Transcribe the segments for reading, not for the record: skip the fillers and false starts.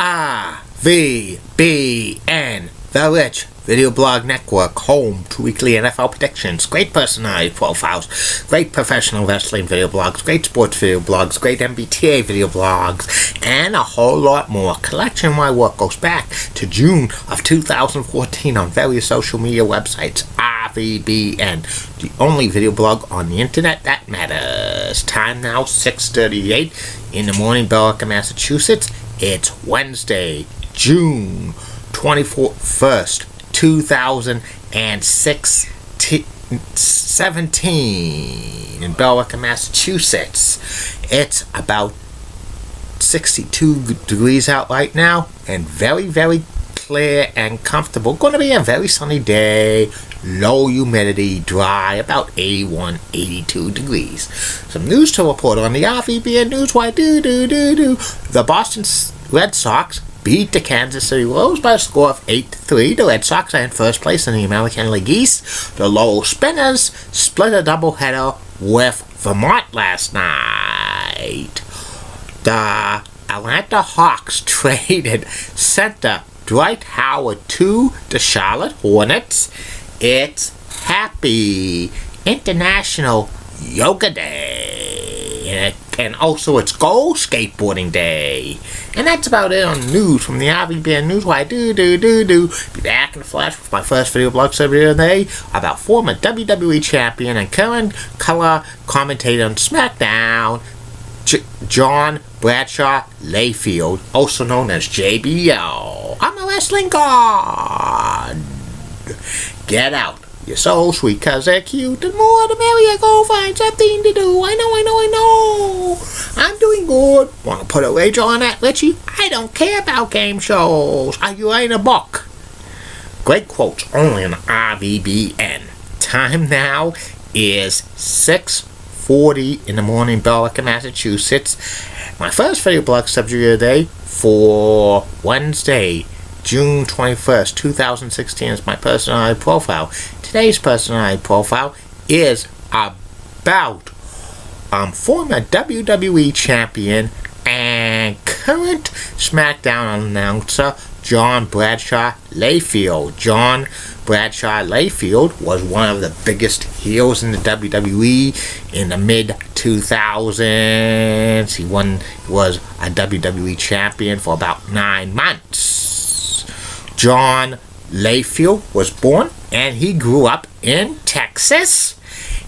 RVBN, the Rich Video Blog Network, home to weekly NFL predictions, great personality profiles, great professional wrestling video blogs, great sports video blogs, great MBTA video blogs, and a whole lot more. Collection of my work goes back to June of 2014 on various social media websites. RVBN, the only video blog on the internet that matters. Time now 6:38 in the morning, Billerica, Massachusetts. It's Wednesday, June 21st, 2017 in Billerica, Massachusetts. It's about 62 degrees out right now and very, very clear and comfortable. Going to be a very sunny day, low humidity, dry, about 81, 82 degrees. Some news to report on the RVBN News. Why the Boston Red Sox beat the Kansas City Royals by a score of 8-3. The Red Sox are in first place in the American League East. The Lowell Spinners split a doubleheader with Vermont last night. The Atlanta Hawks traded center Dwight Howard to the Charlotte Hornets. It's Happy International Yoga Day. And also it's Go Skateboarding Day. And that's about it on news from the RVBN News. Why Be back in the flash with my first video blog today about former WWE champion and current color commentator on SmackDown, John Bradshaw Layfield, also known as JBL. I'm a wrestling god. Get out. You're so sweet, cause they're cute. The more the merrier. Go find something to do. I know. I'm doing good. Wanna put a wager on that, Richie? I don't care about game shows. Are you writing a book? Great quotes only on RVBN. Time now is 6:40 in the morning, Billerica, Massachusetts. My first video blog subject of the day for Wednesday, June 21st, 2016 is my personality profile. Today's personality profile is about former WWE champion and current SmackDown announcer John Bradshaw Layfield. John Bradshaw Layfield was one of the biggest heels in the WWE in the mid-2000s. He was a WWE champion for about 9 months. John Layfield was born and he grew up in Texas.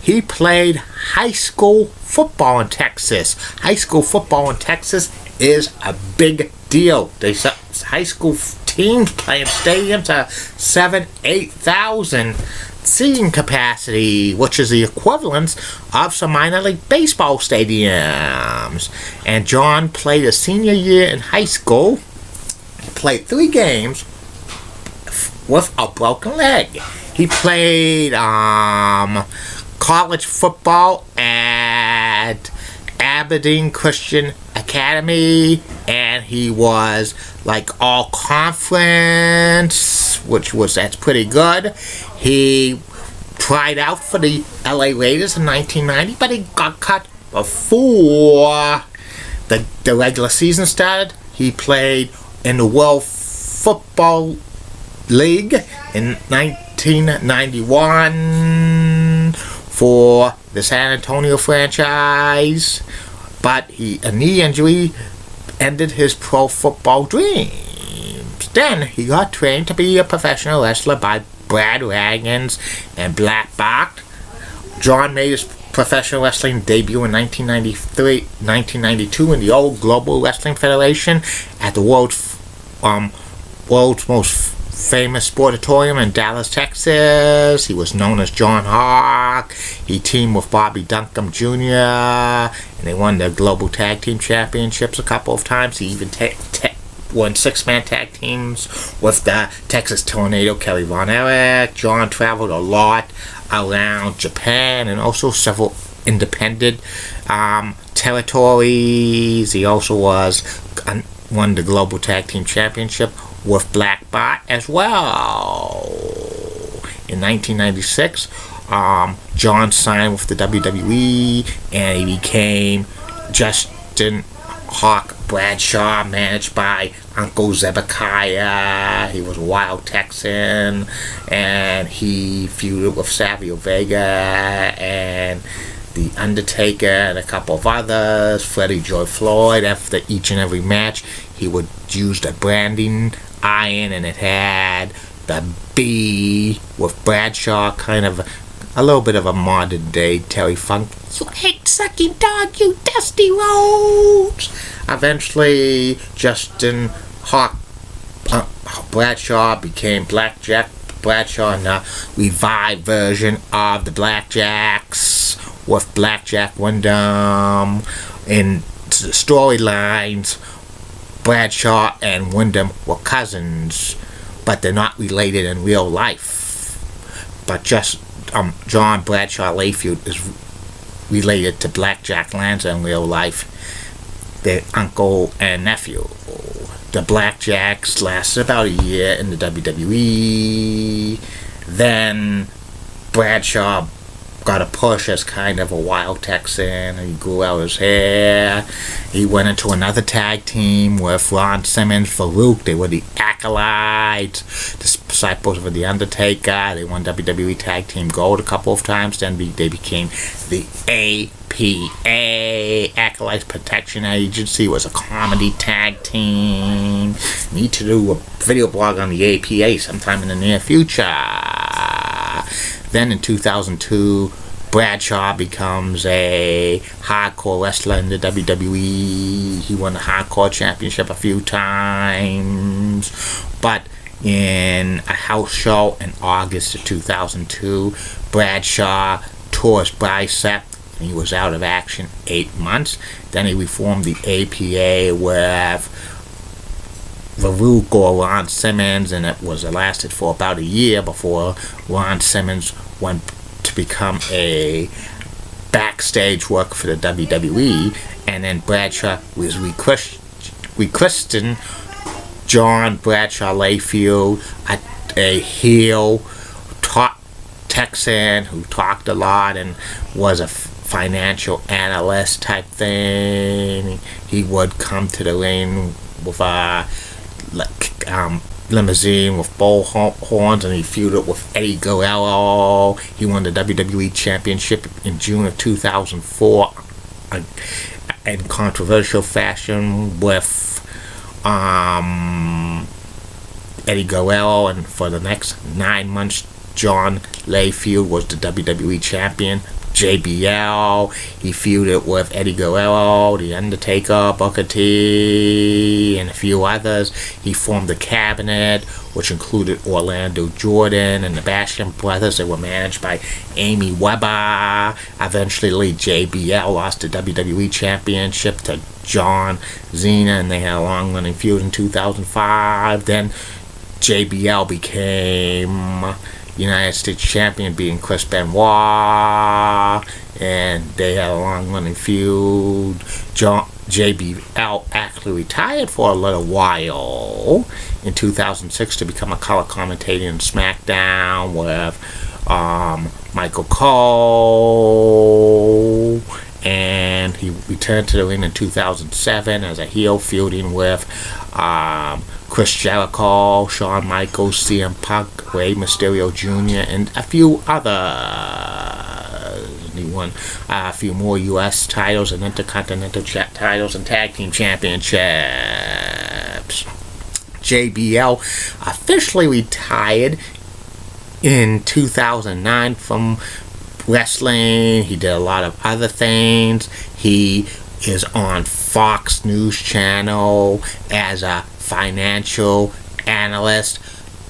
He played high school football in Texas. High school football in Texas is a big deal. High school teams play in stadiums of 7,000-8,000 seating capacity, which is the equivalent of some minor league baseball stadiums. And John played a senior year in high school, played 3 games with a broken leg. He played college football at Aberdeen Christian Academy, and he was like all conference, that's pretty good. He tried out for the LA Raiders in 1990, but he got cut before the regular season started. He played in the World Football League in 1991 for the San Antonio franchise, but a knee injury ended his pro football dreams. Then he got trained to be a professional wrestler by Brad Ragans and Black Bach. John made his professional wrestling debut in 1992 in the old Global Wrestling Federation at the world's most famous sportatorium in Dallas, Texas. He was known as John Hawk. He teamed with Bobby Duncombe Jr. and they won the Global Tag Team Championships a couple of times. He even won 6-man tag teams with the Texas Tornado, Kelly Von Erich. John traveled a lot around Japan and also several independent territories. He also won the Global Tag Team Championship with Black Bot as well. In 1996, John signed with the WWE and he became Justin Hawk Bradshaw, managed by Uncle Zebekiah. He was a wild Texan, and he feuded with Savio Vega and The Undertaker and a couple of others, Freddie Joy Floyd. After each and every match, he would use the branding iron, and it had the B with Bradshaw, kind of a little bit of a modern day Terry Funk. You egg-sucking dog, you Dusty Rhodes! Eventually, Justin Hawk Bradshaw became Blackjack Bradshaw in a revived version of the Blackjacks with Blackjack Wyndham. In storylines, Bradshaw and Wyndham were cousins, but they're not related in real life. But just John Bradshaw Layfield is related to Blackjack Lanza in real life. They're uncle and nephew. The Blackjacks lasted about a year in the WWE. Then Bradshaw got a push as kind of a wild Texan. He grew out his hair. He went into another tag team with Ron Simmons, Farouk. They were the Acolytes, the disciples of The Undertaker. They won WWE Tag Team Gold a couple of times. Then they became the APA, Acolytes Protection Agency. It was a comedy tag team. Need to do a video blog on the APA sometime in the near future. Then in 2002, Bradshaw becomes a hardcore wrestler in the WWE. He won the Hardcore Championship a few times. But in a house show in August of 2002, Bradshaw tore his bicep. He was out of action 8 months. Then he reformed the APA with Farouk or Ron Simmons, and it lasted for about a year before Ron Simmons went to become a backstage worker for the WWE, and then Bradshaw was rechristened John Bradshaw Layfield, a heel Texan who talked a lot and was a financial analyst type thing. He would come to the ring with a limousine with bull horns, and he feuded with Eddie Guerrero. He won the WWE Championship in June of 2004 in controversial fashion with Eddie Guerrero, and for the next 9 months, John Layfield was the WWE Champion. JBL, he feuded with Eddie Guerrero, The Undertaker, Booker T, and a few others. He formed the Cabinet, which included Orlando Jordan and the Basham brothers. They were managed by Amy Weber. Eventually, JBL lost the WWE Championship to John Cena, and they had a long-running feud in 2005. Then JBL became United States Champion, being Chris Benoit, and they had a long-running feud. JBL actually retired for a little while in 2006 to become a color commentator in SmackDown with Michael Cole, and he returned to the ring in 2007 as a heel, feuding with Chris Jericho, Shawn Michaels, CM Punk, Rey Mysterio Jr., and a few others. He won a few more U.S. titles and Intercontinental titles and Tag Team Championships. JBL officially retired in 2009 from wrestling. He did a lot of other things. He is on Fox News Channel as a financial analyst.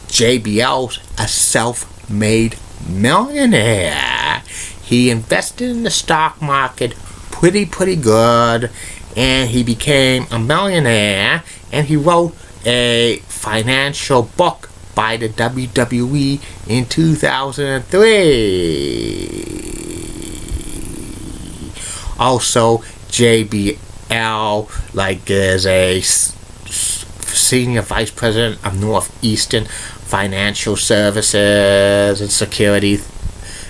JBL's a self-made millionaire. He invested in the stock market pretty good, and he became a millionaire, and he wrote a financial book by the WWE in 2003. Also, JBL is a Senior Vice President of Northeastern Financial Services and Security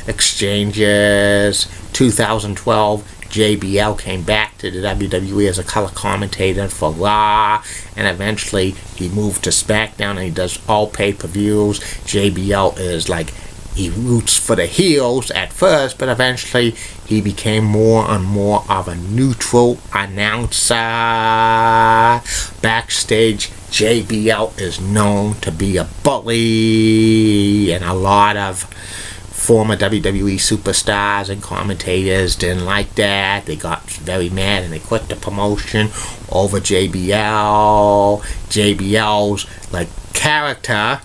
Exchanges. 2012, JBL came back to the WWE as a color commentator for Raw, and eventually he moved to SmackDown, and he does all pay-per-views. JBL is like, he roots for the heels at first, but eventually he became more and more of a neutral announcer. Backstage, JBL is known to be a bully, and a lot of former WWE superstars and commentators didn't like that. They got very mad and they quit the promotion over JBL. JBL's like character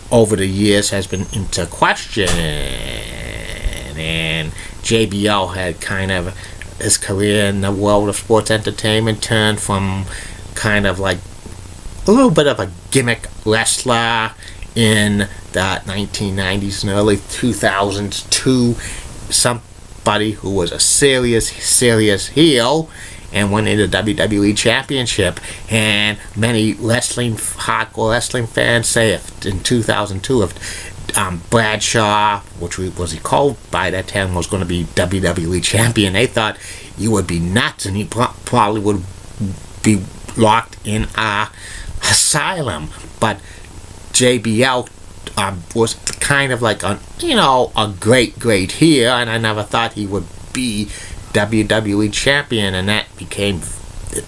over the years has been into question, and JBL had kind of his career in the world of sports entertainment turned from kind of like a little bit of a gimmick wrestler in the 1990s and early 2000s to somebody who was a serious heel and went into WWE Championship. And many hardcore wrestling fans say if in 2002 if Bradshaw, which was he called by that time, was going to be WWE Champion, they thought he would be nuts and he probably would be locked in a asylum. But JBL was kind of like a great heel, and I never thought he would be WWE Champion, and that became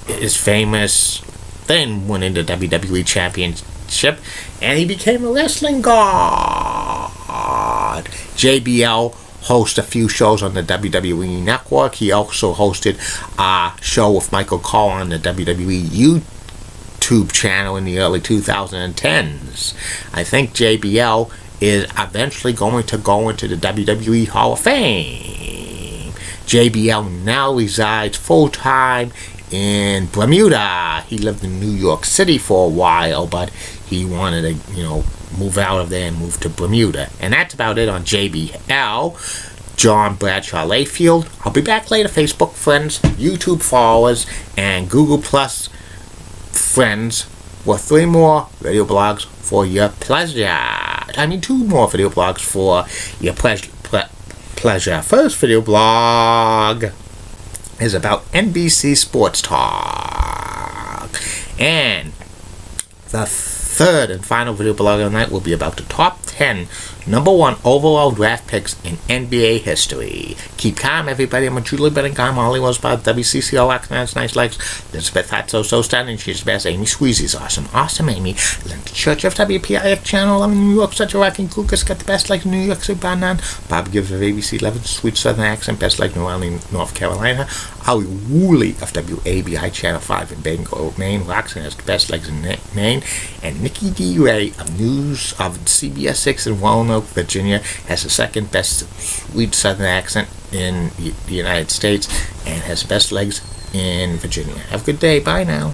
his famous thing, went into WWE Championship, and he became a wrestling god. JBL hosts a few shows on the WWE Network. He also hosted a show with Michael Cole on the WWE YouTube channel in the early 2010s. I think JBL is eventually going to go into the WWE Hall of Fame. JBL now resides full-time in Bermuda. He lived in New York City for a while, but he wanted to, move out of there and move to Bermuda. And that's about it on JBL. John Bradshaw Layfield. I'll be back later, Facebook friends, YouTube followers, and Google Plus friends with 3 more video blogs for your pleasure. 2 more video blogs for your pleasure. First video blog is about NBC Sports Talk. And the third and final video blog of the night will be about the top 10 number 1 overall draft picks in NBA history. Keep calm, everybody. I'm a Julie Benningham. Holly was about WCCO X-Man's nice legs. Elizabeth Hot so stunning. She's the best. Amy Squeezy's awesome Amy. Linda Church of WPIX Channel 11 New York. Such a rocking Lucas got the best legs in New York City. Banan. Bob gives of ABC 11 sweet southern accent. Best legs in New Orleans, North Carolina. Ali Woolley of WABI Channel 5 in Bangor, Maine. Roxanne has the best legs in Maine. And Nikki D. Ray of News of CBS 6 in Roanoke, Virginia, has the second best sweet southern accent in the United States and has the best legs in Virginia. Have a good day. Bye now.